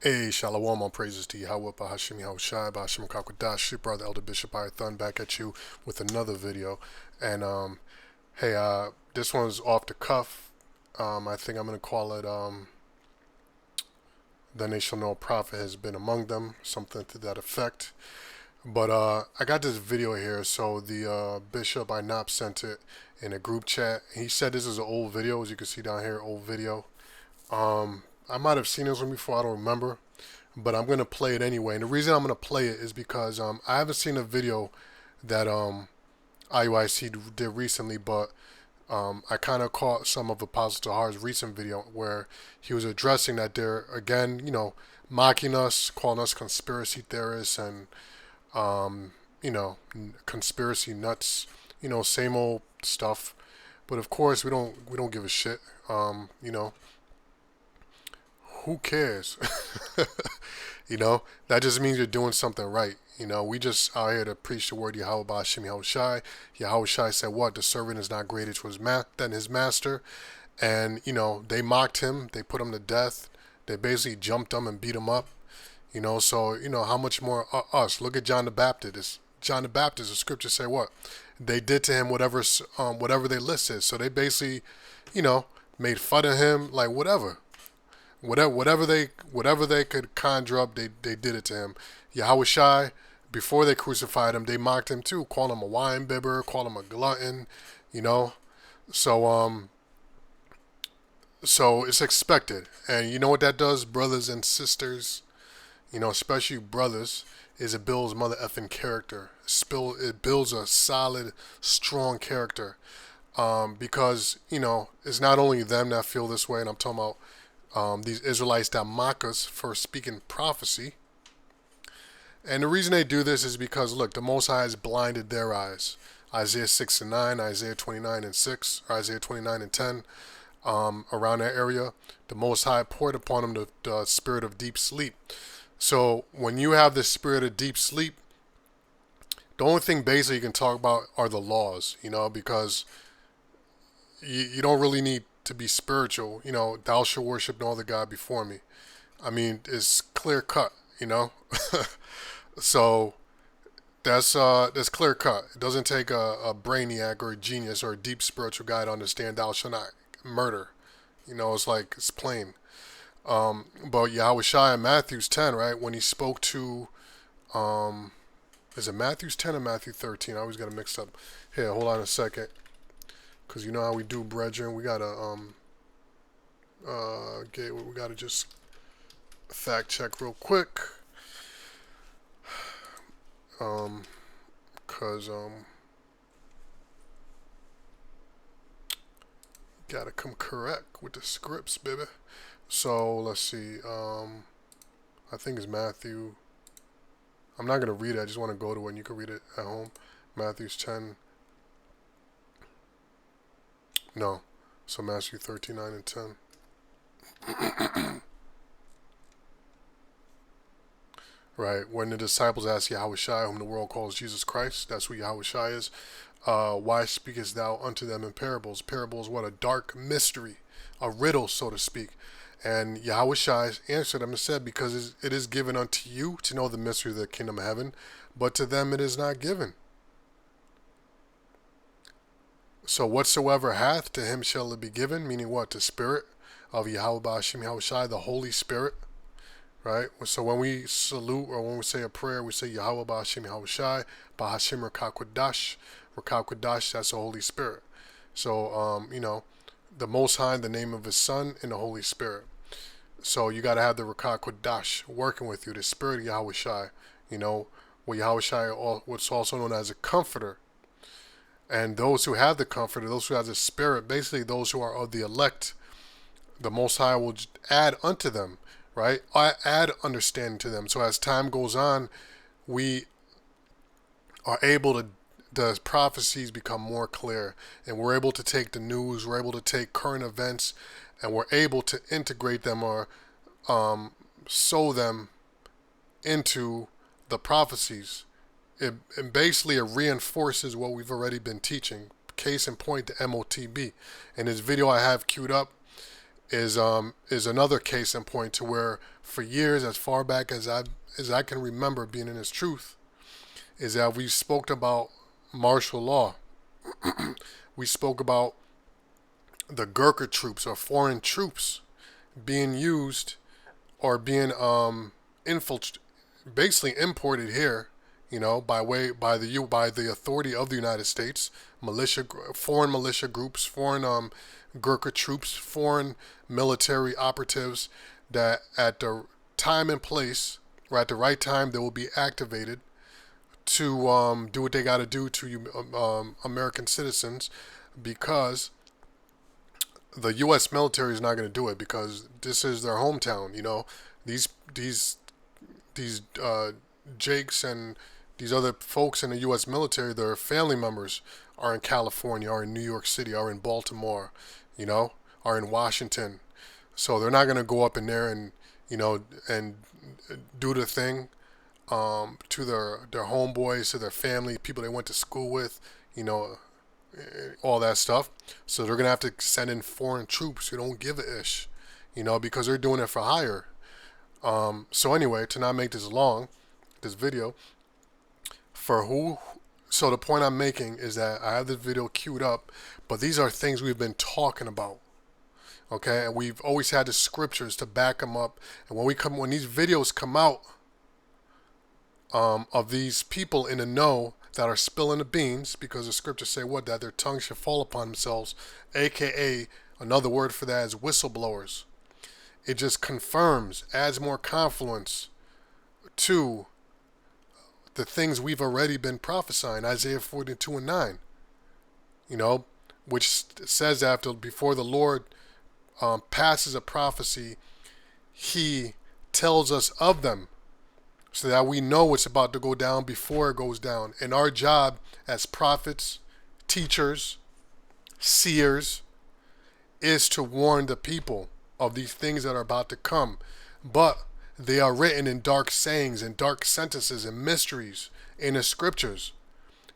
Hey, Shalom, all praises to Yahweh, Bahashim Yahushai, Bahashim Kakwadash, brother Elder Bishop Thun back at you with another video. And, hey, this one's off the cuff. I think I'm going to call it, Then they shall know a prophet has been among them, something to that effect. But, I got this video here, so the, Bishop I Nop sent it in a group chat. He said this is an old video, as you can see down here, old video. I might have seen this one before, I don't remember. But I'm going to play it anyway. And the reason I'm going to play it is because I haven't seen a video that IUIC did recently, but I kind of caught some of Apostle Tahar's recent video where he was addressing that they're, again, mocking us, calling us conspiracy theorists and, conspiracy nuts, same old stuff. But of course, we don't give a shit. Who cares? That just means you're doing something right. We just out here to preach the word Yahweh Ba'ashim Yahushai. Yahushai said what? The servant is not greater than his master. And, they mocked him. They put him to death. They basically jumped him and beat him up. So, how much more us? Look at John the Baptist. John the Baptist, the scriptures say what? They did to him whatever they listed. So they basically, made fun of him, like whatever. Whatever they could conjure up, they did it to him. Yahushai, before they crucified him, they mocked him too, called him a wine bibber, called him a glutton, So so it's expected, and you know what that does, brothers and sisters, especially brothers, is it builds mother effing character. It builds a solid, strong character, because it's not only them that feel this way, and I'm talking about. These Israelites that mock us for speaking prophecy. And the reason they do this is because, look, the Most High has blinded their eyes. Isaiah 6 and 9, Isaiah 29 and 6, or Isaiah 29 and 10, around that area. The Most High poured upon them the spirit of deep sleep. So when you have the spirit of deep sleep, the only thing basically you can talk about are the laws, because you don't really need to be spiritual, thou shalt worship no other God before me. I mean, it's clear cut, So that's clear cut. It doesn't take a brainiac or a genius or a deep spiritual guy to understand thou shalt not murder. It's plain. But Yahushua in Matthew's 10, right, when he spoke to, is it Matthew's 10 or Matthew 13? I always got it mixed up. Here, hold on a second. Because you know how we do, brethren. We gotta we gotta just fact check real quick. Cause gotta come correct with the scripts, baby. So let's see. I think it's Matthew. I'm not gonna read it. I just want to go to it, and you can read it at home. Matthew's 10. No. So Matthew 13, 9, and 10. Right. When the disciples asked Yahushua, whom the world calls Jesus Christ, that's who Yahushua is, why speakest thou unto them in parables? Parables, what? A dark mystery, a riddle, so to speak. And Yahushua answered them and said, because it is given unto you to know the mystery of the kingdom of heaven, but to them it is not given. So whatsoever hath, to him shall it be given, meaning what? The spirit of Yahweh Ba'ashim Yahushai, the Holy Spirit, right? So when we salute or when we say a prayer, we say Yahweh Ba'ashim Yahushai, Ba'ashim Rakakwadash. Rakakwadash, that's the Holy Spirit. So, the Most High, the name of his Son, and the Holy Spirit. So you got to have the Rakakwadash working with you, the Spirit of Yahushai, what Yahushai, what's also known as a comforter. And those who have the comforter, those who have the spirit, basically those who are of the elect, the Most High will add unto them, right? Add understanding to them. So as time goes on, we are able to, the prophecies become more clear, and we're able to take the news, we're able to take current events, and we're able to integrate them or sew them into the prophecies. It basically reinforces what we've already been teaching. Case in point, the MOTB. And this video I have queued up is another case in point to where for years, as far back as I can remember being in this truth, is that we spoke about martial law. We spoke about the Gurkha troops or foreign troops being used or being basically imported here, by the authority of the United States, foreign militia groups, foreign Gurkha troops, foreign military operatives that at the time and place or at the right time they will be activated to do what they got to do to American citizens, because the U.S. military is not going to do it because this is their hometown. These Jakes and these other folks in the U.S. military, their family members are in California, are in New York City, are in Baltimore, are in Washington. So they're not going to go up in there and and do the thing to their homeboys, to their family, people they went to school with, all that stuff. So they're gonna have to send in foreign troops who don't give a ish, because they're doing it for hire. So anyway, to not make this long, this video, for who, so the point I'm making is that I have this video queued up, but these are things we've been talking about. Okay, and we've always had the scriptures to back them up. And when these videos come out, of these people in the know that are spilling the beans, because the scriptures say that their tongues should fall upon themselves, aka another word for that is whistleblowers. It just confirms, adds more confluence to the things we've already been prophesying, Isaiah 42:9, which says that before the Lord passes a prophecy, he tells us of them, so that we know what's about to go down before it goes down. And our job as prophets, teachers, seers, is to warn the people of these things that are about to come. But they are written in dark sayings and dark sentences and mysteries in the scriptures.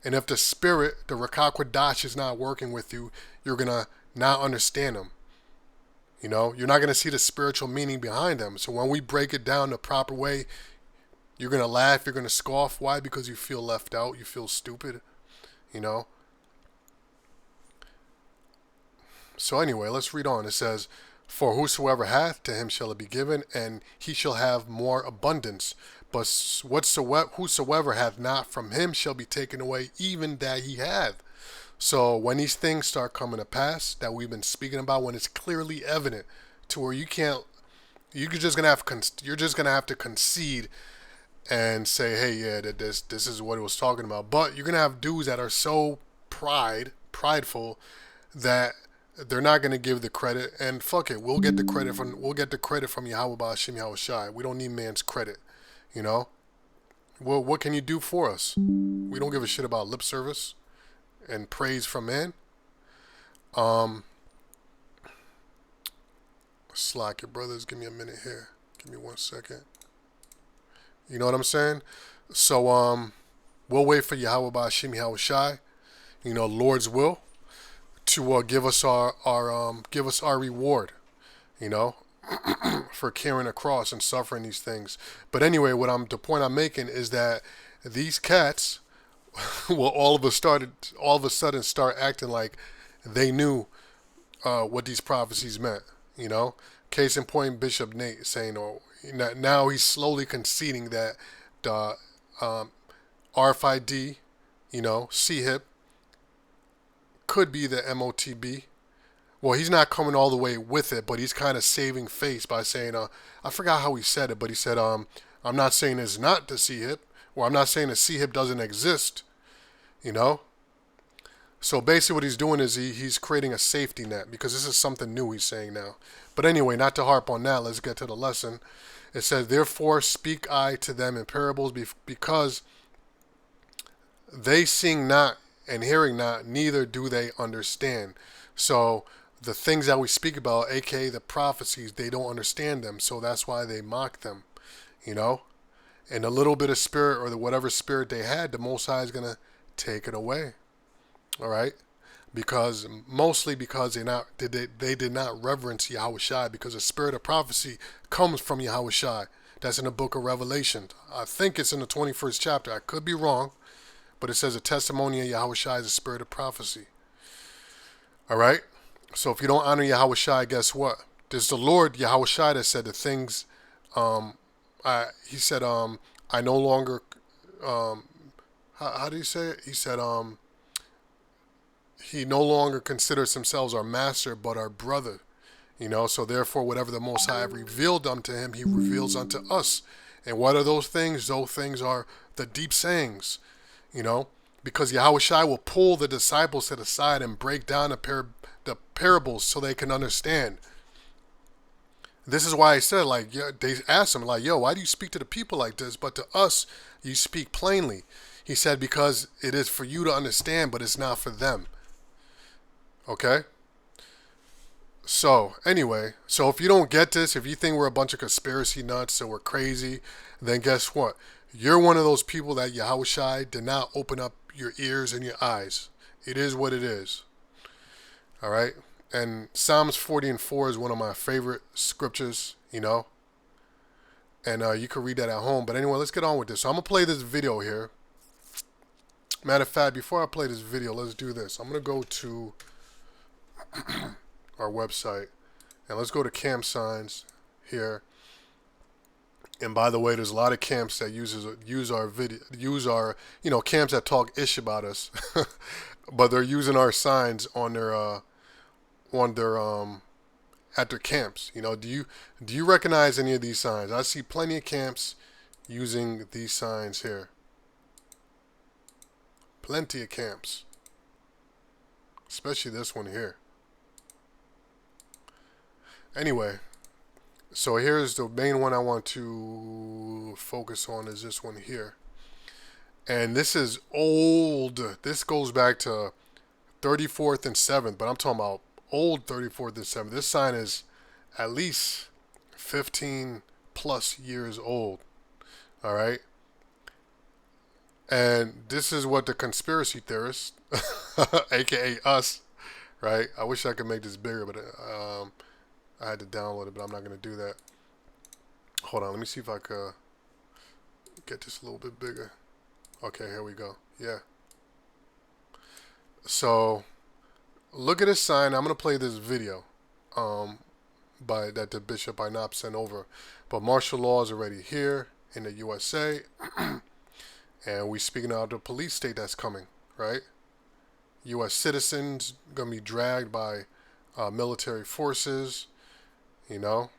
And if the spirit, the Rakakwadash, is not working with you, you're going to not understand them. You're not going to see the spiritual meaning behind them. So when we break it down the proper way, you're going to laugh, you're going to scoff. Why? Because you feel left out, you feel stupid, So anyway, let's read on. It says, for whosoever hath, to him shall it be given, and he shall have more abundance. But whosoever hath not, from him shall be taken away even that he hath. So when these things start coming to pass that we've been speaking about, when it's clearly evident to where you're just gonna have to concede and say, hey, yeah, that this is what it was talking about. But you're gonna have dudes that are so prideful that they're not gonna give the credit, and fuck it, we'll get the credit from Yahweh Ba'ashim Yahweh Shai. We don't need man's credit, Well, what can you do for us? We don't give a shit about lip service and praise from man. Slack your brothers, give me a minute here. Give me 1 second. You know what I'm saying? So we'll wait for Yahweh Ba'ashim Yahweh Shai, Lord's will, to give us our reward, for carrying a cross and suffering these things. But anyway, the point I'm making is that these cats will all of a sudden start acting like they knew what these prophecies meant. Case in point, Bishop Nate saying, now he's slowly conceding that the RFID, CHIP, could be the MOTB. Well, he's not coming all the way with it, but he's kind of saving face by saying, I forgot how he said it, but he said, I'm not saying it's not the CHIP, or I'm not saying the CHIP doesn't exist, So basically what he's doing is he's creating a safety net, because this is something new he's saying now. But anyway, not to harp on that, let's get to the lesson. It says, therefore speak I to them in parables, because they seeing not and hearing not, neither do they understand. So the things that we speak about, aka the prophecies, they don't understand them. So that's why they mock them, And a little bit of spirit, or whatever spirit they had, the Most High is going to take it away. All right. mostly because they did not reverence Yahushua, because the spirit of prophecy comes from Yahushua. That's in the book of Revelation. I think it's in the 21st chapter. I could be wrong, but it says a testimony of Yahushua is the spirit of prophecy. All right? So if you don't honor Yahushua, guess what? There's the Lord Yahushua that said the things, he said, I no longer, how do you say it? He said, he no longer considers himself our master, but our brother. You know, so therefore, whatever the Most High revealed unto him, he reveals unto us. And what are those things? Those things are the deep sayings, you know, because Yahushua will pull the disciples to the side and break down the parables so they can understand. This is why I said, like, yeah, they asked him, like, yo, why do you speak to the people like this? But to us, you speak plainly. He said, because it is for you to understand, but it's not for them. Okay? So, anyway, so if you don't get this, if you think we're a bunch of conspiracy nuts and we're crazy, then guess what? You're one of those people that Yahushua did not open up your ears and your eyes. It is what it is. All right? And Psalms 40:4 is one of my favorite scriptures, you know? And you can read that at home. But anyway, let's get on with this. So I'm going to play this video here. Matter of fact, before I play this video, let's do this. I'm going to go to our website, and let's go to camp signs here. And by the way, there's a lot of camps that use our you know, camps that talk ish about us, but they're using our signs on their at their camps. You know, do you recognize any of these signs? I see plenty of camps using these signs here. Plenty of camps, especially this one here. Anyway, so here's the main one I want to focus on, is this one here. And this is old. This goes back to 34th and 7th, but I'm talking about old 34th and 7th. This sign is at least 15 plus years old. All right. And this is what the conspiracy theorists, aka us, right? I wish I could make this bigger, but I had to download it, but I'm not going to do that. Hold on, let me see if I could get this a little bit bigger. Okay, here we go. Yeah. So, look at this sign. I'm going to play this video that the Bishop Inop sent over. But martial law is already here in the USA. And we speaking of the police state that's coming, right? U.S. citizens going to be dragged by military forces. You know,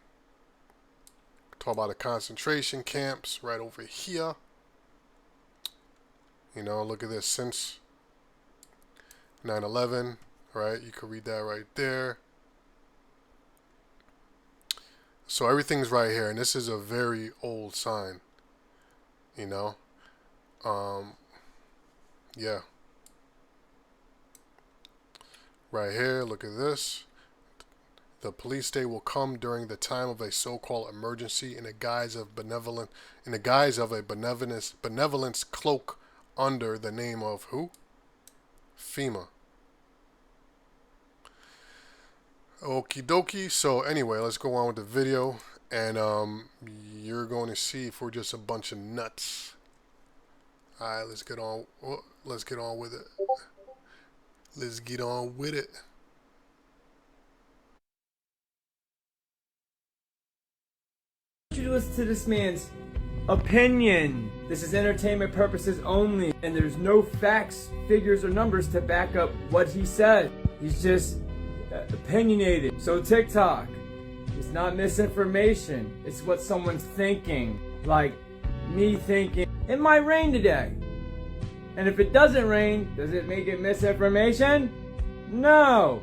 talk about the concentration camps right over here. You know, look at this, since 9/11, right? You can read that right there. So everything's right here, and this is a very old sign. You know, yeah. Right here, look at this. The police state will come during the time of a so-called emergency in the guise of a benevolence cloak under the name of who? FEMA. Okie dokie. So anyway, let's go on with the video, and you're going to see if we're just a bunch of nuts. All right, let's get on. Let's get on with it. Let's get on with it. You listen to this man's opinion. This is entertainment purposes only, and there's no facts, figures, or numbers to back up what he said. He's just opinionated. So TikTok, it's not misinformation. It's what someone's thinking. Like me thinking, it might rain today. And if it doesn't rain, does it make it misinformation? No.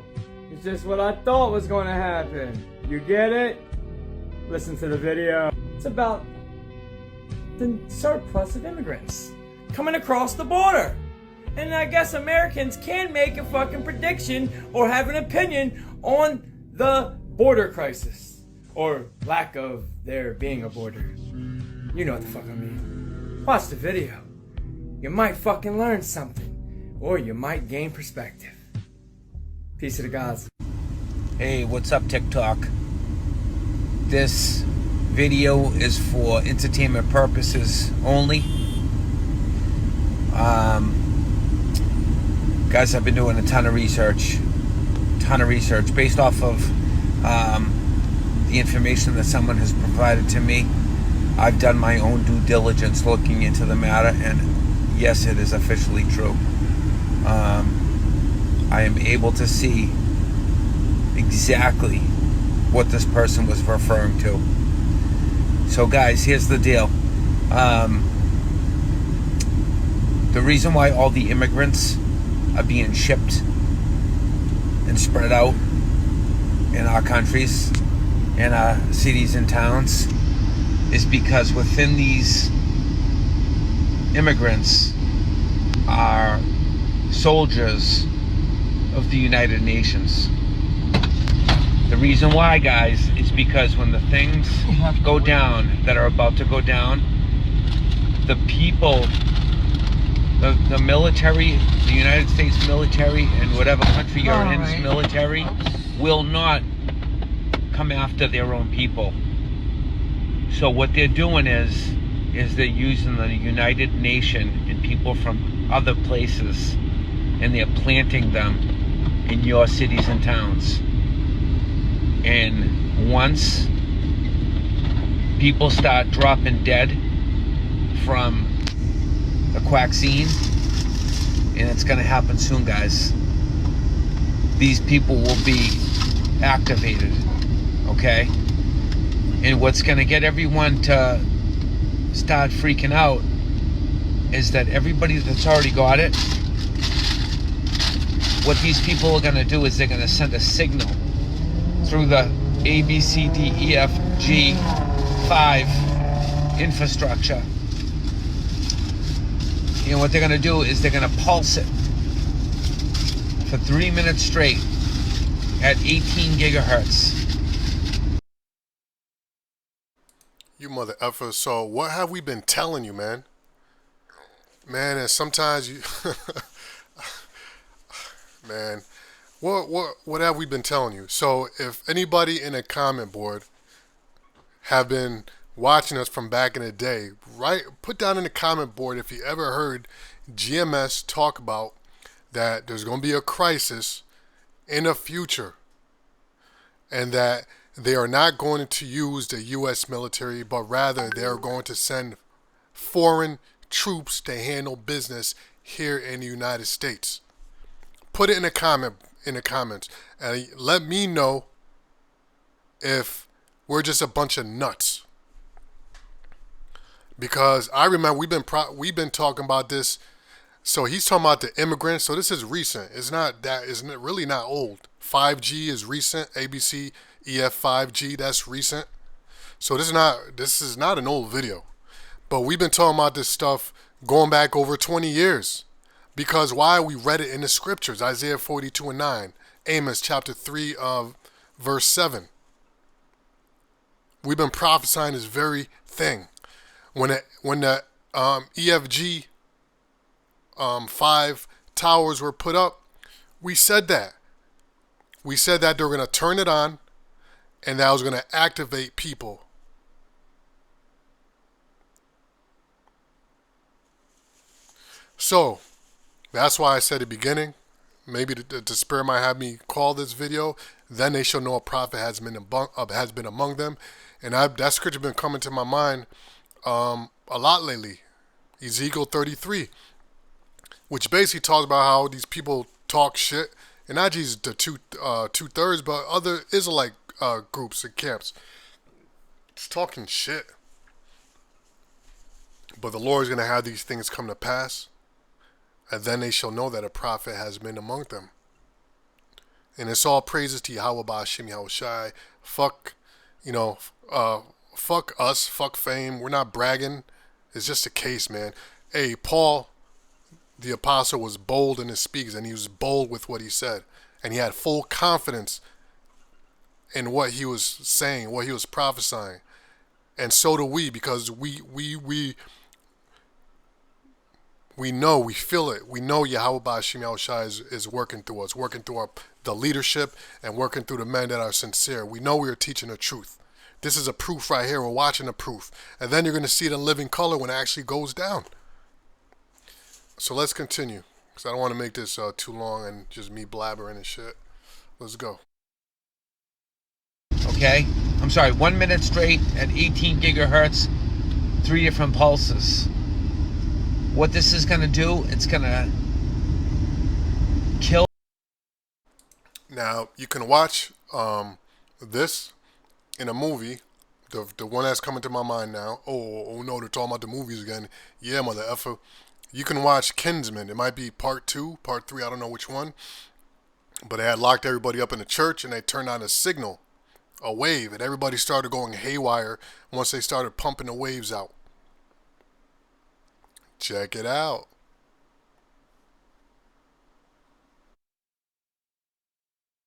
It's just what I thought was going to happen. You get it? Listen to the video. It's about the surplus of immigrants coming across the border. And I guess Americans can make a fucking prediction or have an opinion on the border crisis. Or lack of there being a border. You know what the fuck I mean. Watch the video. You might fucking learn something. Or you might gain perspective. Peace to the gods. Hey, what's up, TikTok? This video is for entertainment purposes only. Guys, I've been doing a ton of research based off of the information that someone has provided to me. I've done my own due diligence looking into the matter, and yes, it is officially true. I am able to see exactly what this person was referring to. So guys, here's the deal. The reason why all the immigrants are being shipped and spread out in our countries, in our cities and towns, is because within these immigrants are soldiers of the United Nations. The reason why, guys, is because when the things go down that are about to go down, the people, the military, the United States military, and whatever country you're in's military, will not come after their own people. So what they're doing is they're using the United Nation and people from other places, and they're planting them in your cities and towns. And once people start dropping dead from the quaxine, and it's going to happen soon, guys, these people will be activated, okay? And what's going to get everyone to start freaking out is that everybody that's already got it, what these people are going to do is they're going to send a signal through the ABCDEFG5 infrastructure. And what they're going to do is they're going to pulse it for 3 minutes straight at 18 gigahertz. You mother effer. So what have we been telling you, man? Man, and sometimes you man, what have we been telling you? So if anybody in a comment board have been watching us from back in the day, right, put down in the comment board if you ever heard GMS talk about that there's going to be a crisis in the future, and that they are not going to use the U.S. military, but rather they are going to send foreign troops to handle business here in the United States. Put it in the comments, and let me know if we're just a bunch of nuts. Because I remember we've been talking about this. So he's talking about the immigrants. So this is recent. It's really not old. 5G is recent. ABC EF 5G, that's recent. So this is not an old video. But we've been talking about this stuff going back over 20 years. Because why? We read it in the scriptures. Isaiah 42:9, Amos chapter 3 verse 7. We've been prophesying this very thing. When the EFG 5 towers were put up, we said that. We said that they were going to turn it on, and that was going to activate people. So that's why I said at the beginning, maybe the Spirit might have me call this video, then they shall know a prophet has been among them. And that scripture been coming to my mind a lot lately. Ezekiel 33, which basically talks about how these people talk shit, and not just the two-thirds, but other Israelite groups and camps. It's talking shit. But the Lord is going to have these things come to pass, and then they shall know that a prophet has been among them. And it's all praises to Yahweh Ba'ashim Yahushai. Fuck us, fuck fame. We're not bragging. It's just a case, man. Hey, Paul, the apostle, was bold in his speaks, and he was bold with what he said. And he had full confidence in what he was saying, what he was prophesying. And so do we, because we know, we feel it. We know Yahweh Ba'ashim Yahushai is working through us, working through the leadership and working through the men that are sincere. We know we are teaching the truth. This is a proof right here. We're watching the proof. And then you're going to see it in living color when it actually goes down. So let's continue, because I don't want to make this too long and just me blabbering and shit. Let's go. Okay? I'm sorry, 1 minute straight at 18 gigahertz, 3 different pulses. What this is going to do, it's going to kill. Now, you can watch this in a movie, the one that's coming to my mind now. Oh no, they're talking about the movies again. Yeah, mother effer. You can watch Kinsman. It might be part 2, part 3, I don't know which one. But they had locked everybody up in the church and they turned on a signal, a wave, and everybody started going haywire once they started pumping the waves out. Check it out.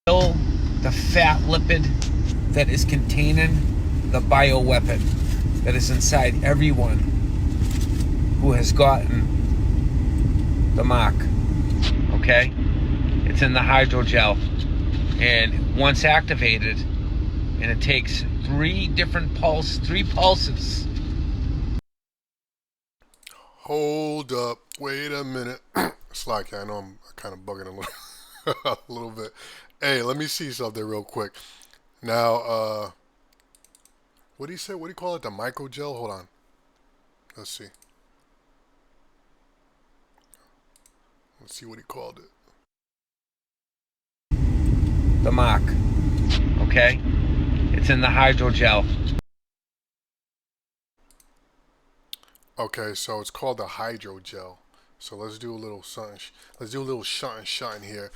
Kill the fat lipid that is containing the bioweapon that is inside everyone who has gotten the mark. Okay? It's in the hydrogel. And once activated, and it takes 3 pulses. Hold up. Wait a minute. Slack, I know I'm kind of bugging a little bit. Hey, let me see something real quick. Now, what do you say? What do you call it? The microgel? Hold on. Let's see. Let's see what he called it. The mark. Okay? It's in the hydrogel. Okay, so it's called the hydrogel. So let's do a little something. Let's do a little shunting here.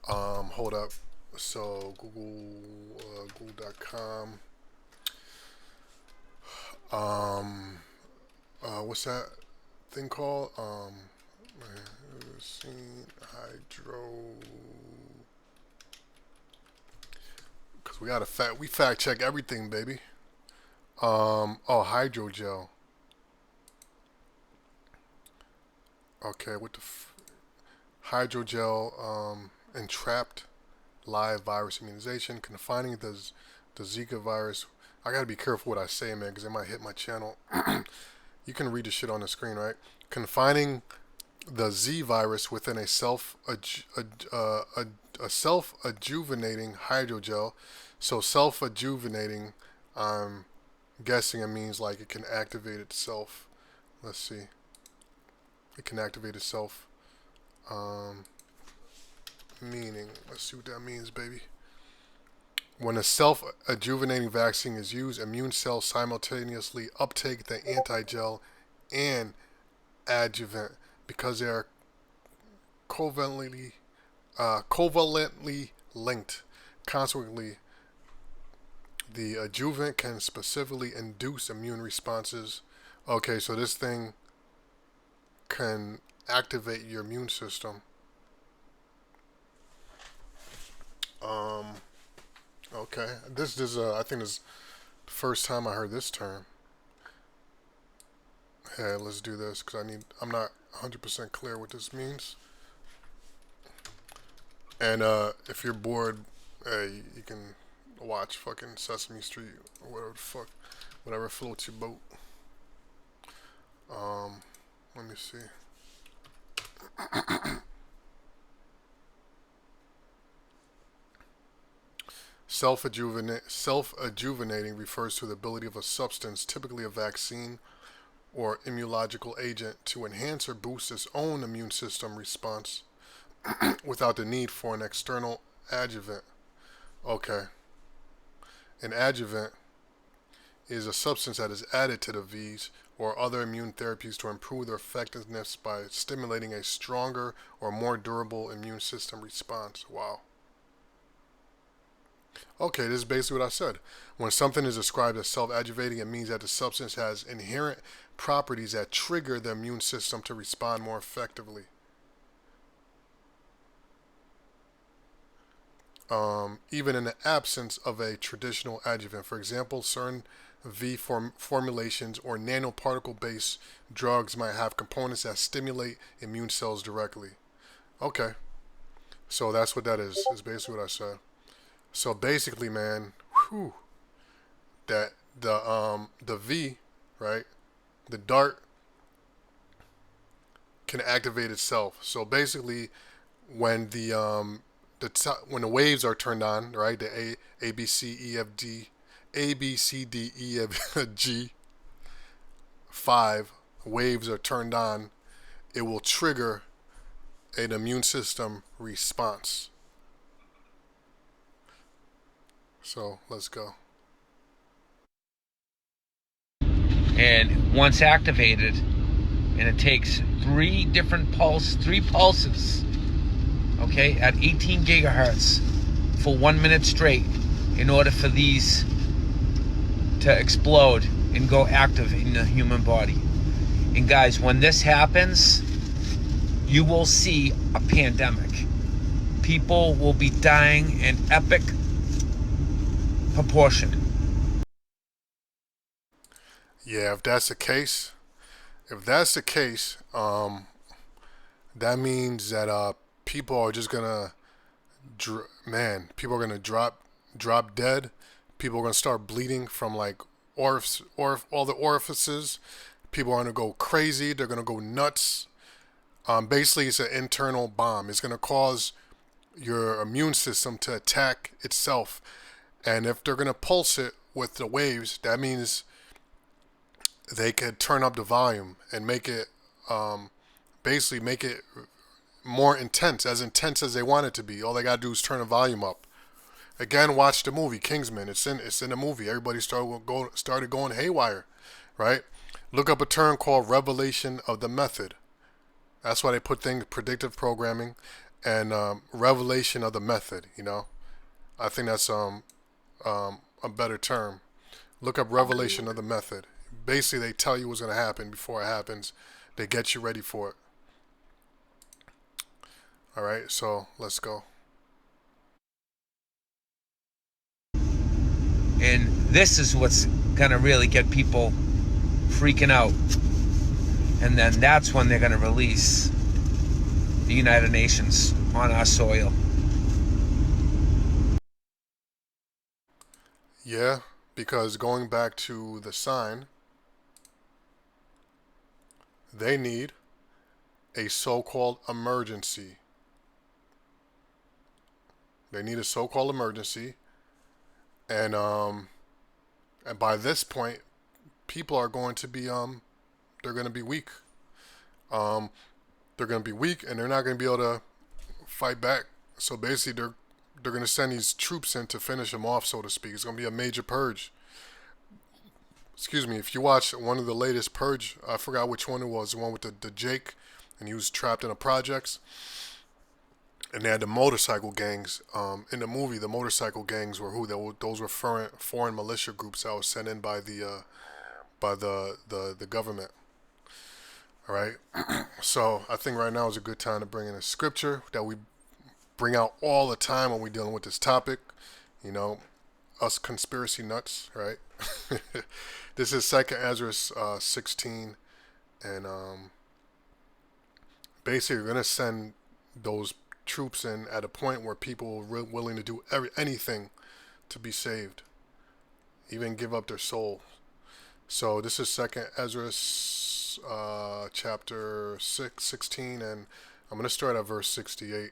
Hold up. So Google.com. What's that thing called? Hydro. Cause we gotta fact check everything, baby. Hydrogel. Okay, what the hydrogel entrapped live virus immunization, confining the Zika virus. I gotta be careful what I say, man, because it might hit my channel. You can read the shit on the screen, right? Confining the Z virus within a self-adjuvenating hydrogel. So self-adjuvenating, I'm guessing it means like it can activate itself. Let's see. It can activate itself. Meaning, let's see what that means, baby. When a self-adjuvenating vaccine is used, immune cells simultaneously uptake the antigel and adjuvant because they are covalently linked. Consequently, the adjuvant can specifically induce immune responses. Okay, so this thing can activate your immune system. Okay, this is I think this is the first time I heard this term. Hey, let's do this because I'm not 100% clear what this means. And if you're bored, hey, you can watch fucking Sesame Street or whatever the fuck, whatever floats your boat. Let me see. Self-adjuvenating refers to the ability of a substance, typically a vaccine or immunological agent, to enhance or boost its own immune system response without the need for an external adjuvant. Okay. An adjuvant is a substance that is added to the V's or other immune therapies to improve their effectiveness by stimulating a stronger or more durable immune system response. Wow. Okay, this is basically what I said. When something is described as self-adjuvating, it means that the substance has inherent properties that trigger the immune system to respond more effectively. Even in the absence of a traditional adjuvant. For example, certain V formulations or nanoparticle-based drugs might have components that stimulate immune cells directly. Okay. So that's what that is. Is basically what I said. So basically, man, whew, that the V, right? The dart can activate itself. So basically, when when the waves are turned on, right? The A B C E F D A B C D E F G 5 waves are turned on, it will trigger an immune system response. So let's go. And once activated, and it takes three pulses, okay, at 18 gigahertz for 1 minute straight in order for these to explode and go active in the human body. And guys, when this happens, you will see a pandemic. People will be dying in epic proportion. Yeah, if that's the case, that means that people are just gonna, people are gonna drop dead. People are gonna start bleeding from like all the orifices. People are gonna go crazy. They're gonna go nuts. Basically, it's an internal bomb. It's gonna cause your immune system to attack itself, and if they're gonna pulse it with the waves, that means they could turn up the volume and make it basically make it more intense as they want it to be. All they gotta do is turn the volume up. Again, watch the movie Kingsman. It's in the movie. Everybody started going haywire, right? Look up a term called revelation of the method. That's why they put things predictive programming and revelation of the method. You know, I think that's a better term. Look up revelation of the method. Basically, they tell you what's going to happen before it happens. They get you ready for it. All right, so let's go. And this is what's gonna really get people freaking out. And then that's when they're gonna release the United Nations on our soil. Yeah, because going back to the sign, they need a so-called emergency. They need a so-called emergency, and by this point, people are going to be they're going to be weak. Um, they're going to be weak, and they're not going to be able to fight back. So basically, they're going to send these troops in to finish them off, so to speak. It's going to be a major purge. Excuse me. If you watch one of the latest purge, I forgot which one it was. The one with the Jake, and he was trapped in the projects. And they had the motorcycle gangs. In the movie, the motorcycle gangs were who? Those were foreign militia groups that was sent in by the government. All right. So I think right now is a good time to bring in a scripture that we bring out all the time when we're dealing with this topic. You know, us conspiracy nuts, right? This is 2nd Ezra 16, and basically we're gonna send those troops in at a point where people are willing to do anything to be saved, even give up their soul. So this is 2nd Ezra chapter 16, and I'm gonna start at verse 68.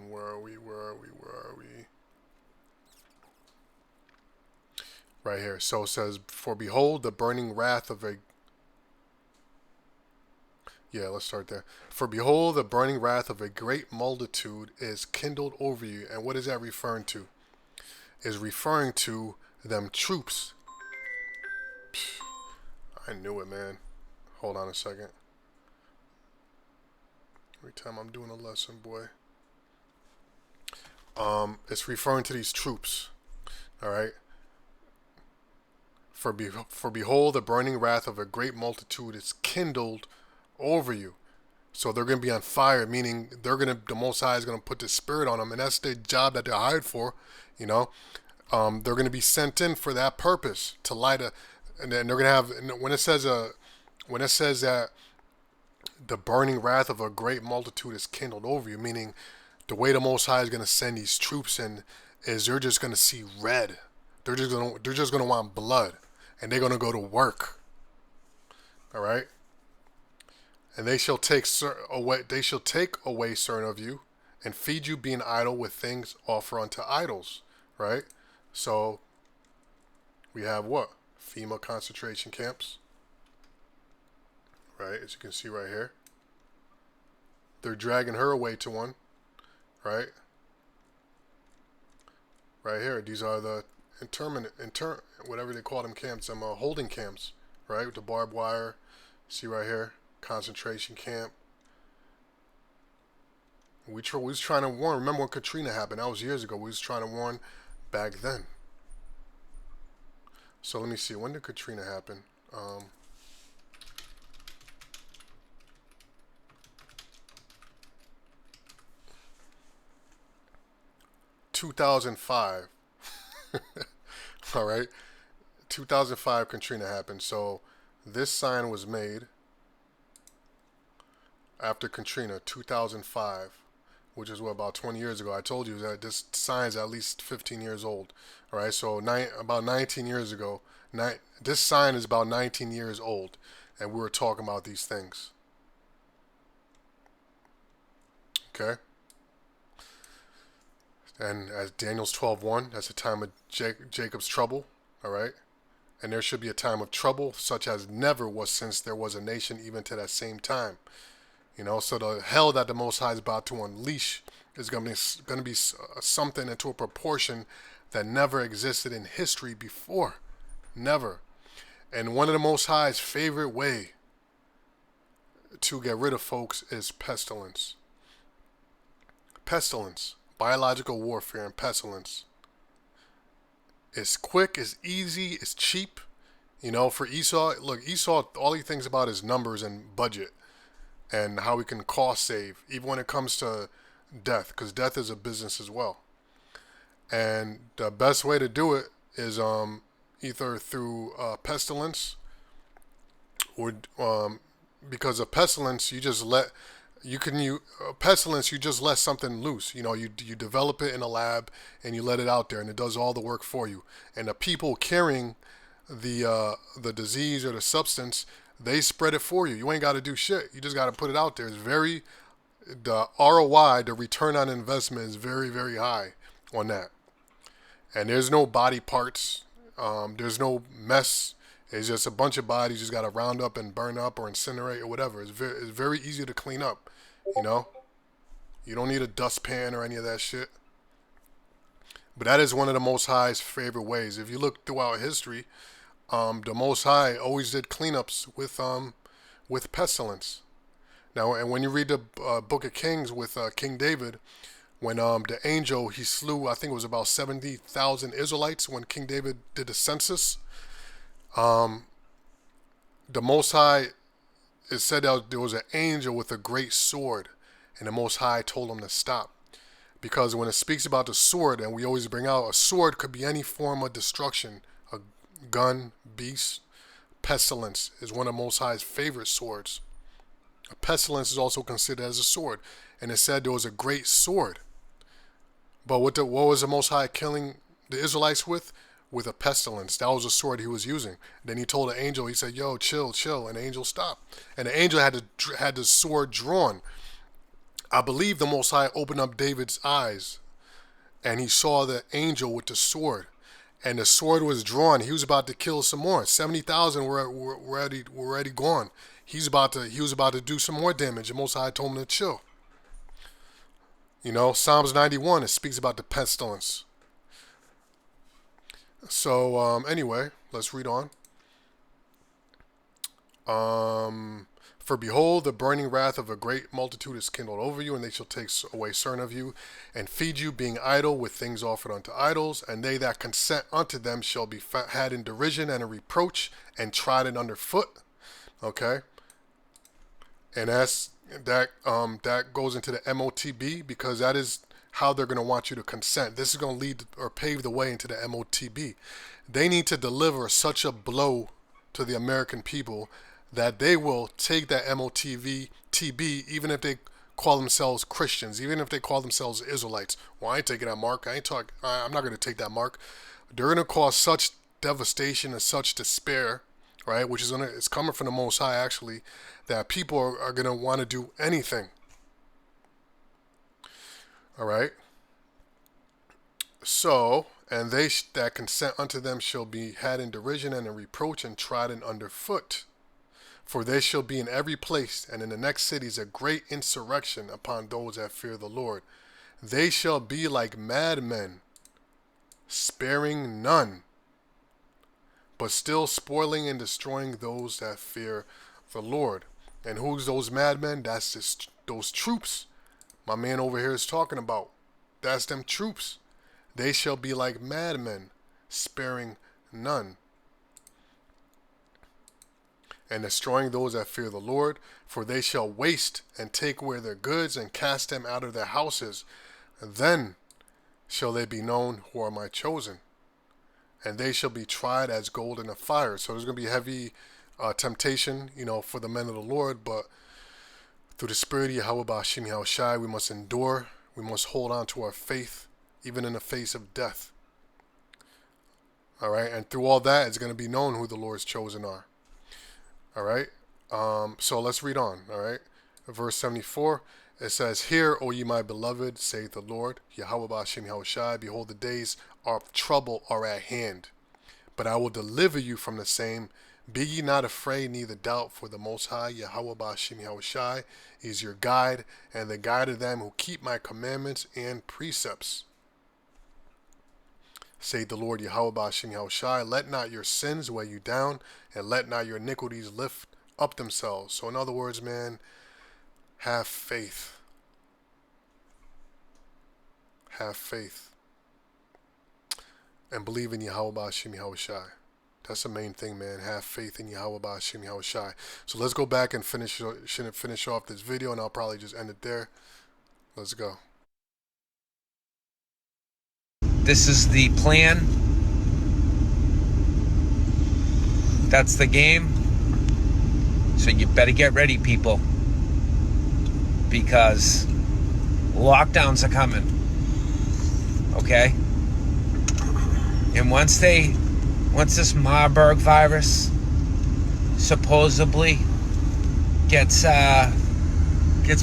Where are we? Right here. So it says, "For behold, the burning wrath of a..." Yeah, let's start there. "For behold, the burning wrath of a great multitude is kindled over you." And what is that referring to? Is referring to them troops. I knew it, man. Hold on a second. Every time I'm doing a lesson, boy. It's referring to these troops. All right. For behold, the burning wrath of a great multitude is kindled over you. So they're going to be on fire, meaning the Most High is going to put the Spirit on them, and that's the job that they're hired for. You know, they're going to be sent in for that purpose, to light a, and then they're going to have, when it says that the burning wrath of a great multitude is kindled over you, meaning the way the Most High is going to send these troops in is they're just going to see red. They're just going to want blood, and they're going to go to work. All right. And they shall take away certain of you, and feed you, being idle with things offered unto idols. Right. So we have what? FEMA concentration camps. Right, as you can see right here. They're dragging her away to one. Right. Right here. These are the whatever they call them camps, holding camps. Right, with the barbed wire. See right here, concentration camp. We was trying to warn. Remember when Katrina happened? That was years ago. We was trying to warn back then. So let me see. When did Katrina happen? 2005. All right. 2005 Katrina happened. So this sign was made after Katrina, 2005, which is what, about 20 years ago. I told you that this sign is at least 15 years old. All right. So about 19 years ago, this sign is about 19 years old, and we were talking about these things. Okay. And as Daniel's 12:1, that's a time of Jacob's trouble. All right. And there should be a time of trouble such as never was since there was a nation even to that same time. You know, so the hell that the Most High is about to unleash is going to be something into a proportion that never existed in history before. Never. And one of the Most High's favorite way to get rid of folks is pestilence. Pestilence. Biological warfare and pestilence. It's quick, it's easy, it's cheap. You know, for Esau, look, Esau, all he thinks about is numbers and budget and how he can cost save, even when it comes to death, because death is a business as well. And the best way to do it is either through pestilence, or because of pestilence, you just let pestilence, you just let something loose. You know, you develop it in a lab and you let it out there, and it does all the work for you. And the people carrying the disease or the substance, they spread it for you. You ain't got to do shit. You just got to put it out there. The ROI, the return on investment, is very, very high on that. And there's no body parts. There's no mess. It's just a bunch of bodies. You just got to round up and burn up or incinerate or whatever. It's very easy to clean up, you know? You don't need a dustpan or any of that shit. But that is one of the Most High's favorite ways. If you look throughout history, the Most High always did cleanups with pestilence. Now, and when you read the Book of Kings with King David, when the angel, he slew, I think it was about 70,000 Israelites when King David did the census. The Most High, it said that there was an angel with a great sword, and the Most High told him to stop. Because when it speaks about the sword, and we always bring out, a sword could be any form of destruction, a gun, beast. Pestilence is one of the Most High's favorite swords. A pestilence is also considered as a sword, and it said there was a great sword. But what was the Most High killing the Israelites with? With a pestilence. That was a sword he was using. Then he told the angel, he said, yo, chill, and the angel stopped. And the angel had the sword drawn. I believe the Most High opened up David's eyes, and he saw the angel with the sword. And the sword was drawn. He was about to kill some more. 70,000 were already gone. He was about to do some more damage. The Most High told him to chill. You know, Psalms 91, it speaks about the pestilence. So, anyway, let's read on. For behold, the burning wrath of a great multitude is kindled over you, and they shall take away certain of you, and feed you, being idle with things offered unto idols, and they that consent unto them shall be had in derision and in reproach, and trodden under foot. Okay? And that goes into the MOTB, because that is how they're going to want you to consent. This is going to lead or pave the way into the MOTB. They need to deliver such a blow to the American people that they will take that MOTB, even if they call themselves Christians, even if they call themselves Israelites. Well, I ain't taking that mark. I'm not going to take that mark. They're going to cause such devastation and such despair, right? Which is it's coming from the Most High, actually, that people are going to want to do anything. All right. So, and they that consent unto them shall be had in derision and in reproach and trodden underfoot. For they shall be in every place, and in the next cities a great insurrection upon those that fear the Lord. They shall be like madmen, sparing none, but still spoiling and destroying those that fear the Lord. And who's those madmen? That's just those troops my man over here is talking about. That's them troops. They shall be like madmen, sparing none, and destroying those that fear the Lord. For they shall waste and take away their goods and cast them out of their houses. Then shall they be known who are my chosen, and they shall be tried as gold in a fire. So there's going to be heavy temptation, for the men of the Lord, but through the Spirit of Yahweh Ba'ashim Yahushai, we must endure. We must hold on to our faith, even in the face of death. All right, and through all that, it's going to be known who the Lord's chosen are. All right, so let's read on. All right, verse 74, it says, "Hear, O ye my beloved, saith the Lord, Yahweh Ba'ashim Yahushai, behold, the days of trouble are at hand, but I will deliver you from the same. Be ye not afraid, neither doubt, for the Most High, Yahweh Ba'ashim Yahushai, is your guide, and the guide of them who keep my commandments and precepts. Saith the Lord Yahweh Ba'ashim Yahushai, let not your sins weigh you down, and let not your iniquities lift up themselves." So in other words, man, have faith. Have faith. And believe in Yahweh Ba'ashim Yahushai. That's the main thing, man. Have faith in Yahweh Ba'ashim Yahushai. So let's go back and finish off this video, and I'll probably just end it there. Let's go. This is the plan. That's the game. So you better get ready, people, because lockdowns are coming. Okay? And once this Marburg virus supposedly gets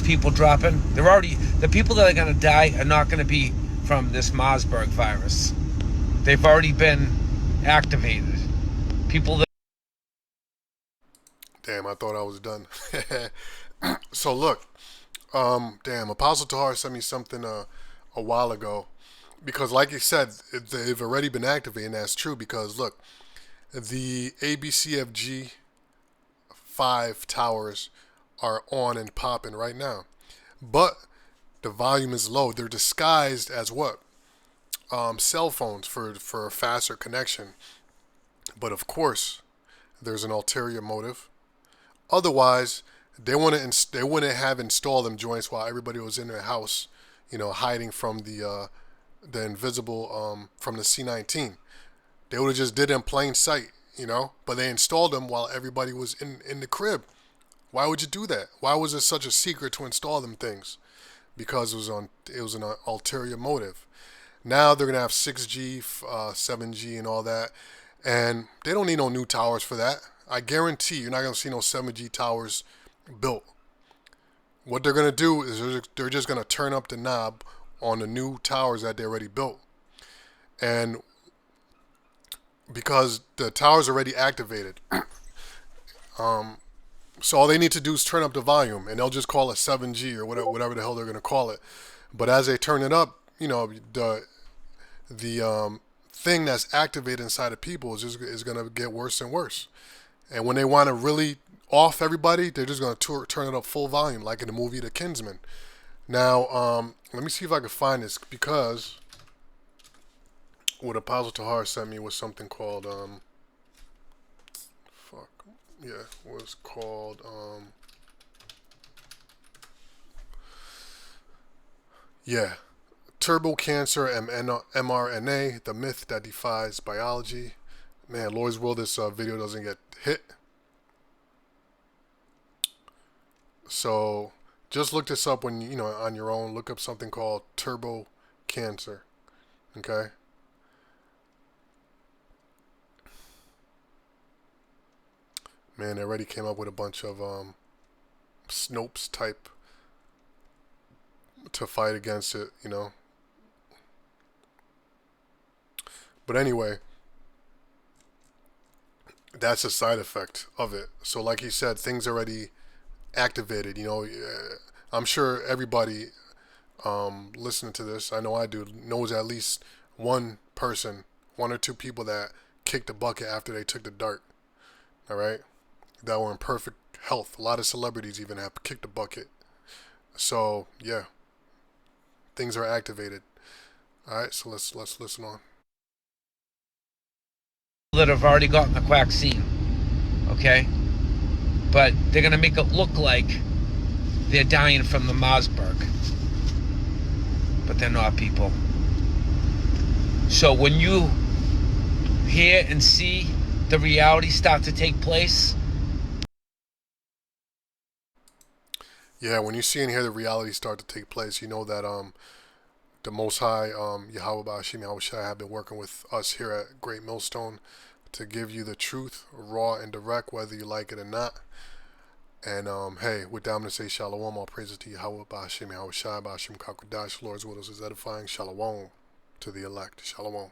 people dropping, the people that are going to die are not going to be from this Marburg virus. They've already been activated. People that... Damn, I thought I was done. So look, damn, Apostle Tahar sent me something a while ago, because like you said, they've already been activated, and that's true, because look, the ABCFG 5 towers are on and popping right now, but the volume is low. They're disguised as what? Cell phones for a faster connection. But of course, there's an ulterior motive. Otherwise, they wouldn't have installed them joints while everybody was in their house, hiding from the invisible from the C-19. They would have just did it in plain sight, But they installed them while everybody was in the crib. Why would you do that? Why was it such a secret to install them things? Because it was an ulterior motive. Now they're gonna have 6G, 7G, and all that, and they don't need no new towers for that. I guarantee you're not gonna see no 7G towers built. What they're gonna do is they're just gonna turn up the knob on the new towers that they already built, and because the tower's already activated, so all they need to do is turn up the volume, and they'll just call it 7G or whatever the hell they're going to call it. But as they turn it up, the thing that's activated inside of people is going to get worse and worse. And when they want to really off everybody, they're just going to turn it up full volume, like in the movie The Kinsman. Now, let me see if I can find this, because what Apostle Tahar sent me was something called was called Turbo Cancer mRNA, the myth that defies biology. Man, Lord's will, this video doesn't get hit. So just look this up when you know on your own. Look up something called turbo cancer. Okay. Man, they already came up with a bunch of Snopes type to fight against it, you know. But anyway, that's a side effect of it. So like he said, things already activated. You know, I'm sure everybody listening to this, I know I do, knows at least one person, one or two people that kicked the bucket after they took the dart. All right, that were in perfect health. A lot of celebrities even have kicked the bucket. So yeah, things are activated. All right, so let's listen on. That have already gotten the vaccine, okay? But they're gonna make it look like they're dying from the Mossberg, but they're not, people. So when you hear and see the reality start to take place, Yeah, when you see and hear the reality start to take place, you know that the Most High, Yahweh Ba'ashim Yahweh Shai, have been working with us here at Great Millstone to give you the truth, raw and direct, whether you like it or not. And hey, with that, I'm going to say Shalom. All praises to Yahweh Ba'ashim Yahweh Shai, Ba'ashim Kakodash. Lord's will is edifying. Shalom to the elect. Shalom.